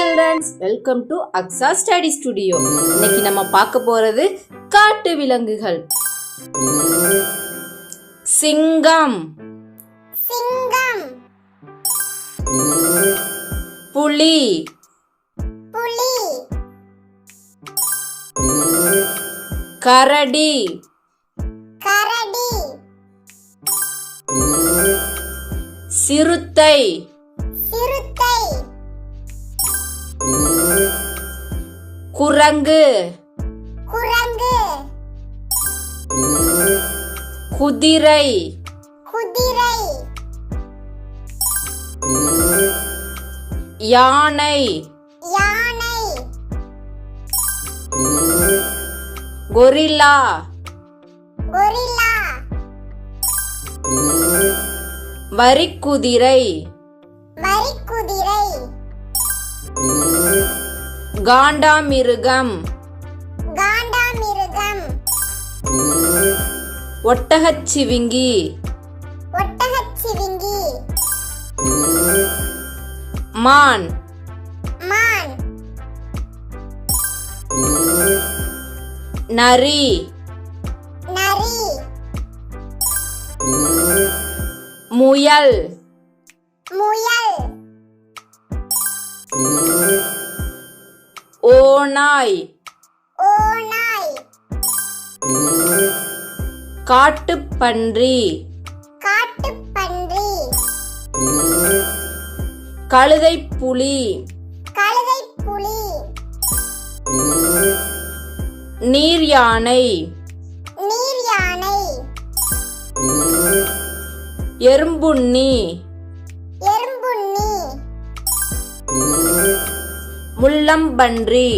Children's, welcome to அக்ஸா study studio. இன்னைக்கு நம்ம பார்க்க போறது காட்டு விலங்குகள். சிங்கம், சிங்கம், புலி, புலி, கரடி, கரடி, சிறுத்தை, சிறுத்தை, குரங்கு, குரங்கு, குதிரை, குதிரை, யானை, யானை, கொரில்லா, கொரில்லா, வரிக்குதிரை, வரிக்குதிரை, காண்டாமிருகம், காண்டாமிருகம், ஒட்டகச்சிவிங்கி, ஒட்டகச்சிவிங்கி, மான், மான், நரி, நரி, முயல், முயல், ஓநாய், ஓநாய், காட்டுப்பன்றி, காட்டுப்பன்றி, கழுதைப்புலி, கழுதைப்புலி, நீர் யானை, நீர் யானை, எறும்புண்ணி, எறும்புண்ணி, முள்ளம்பன்றி,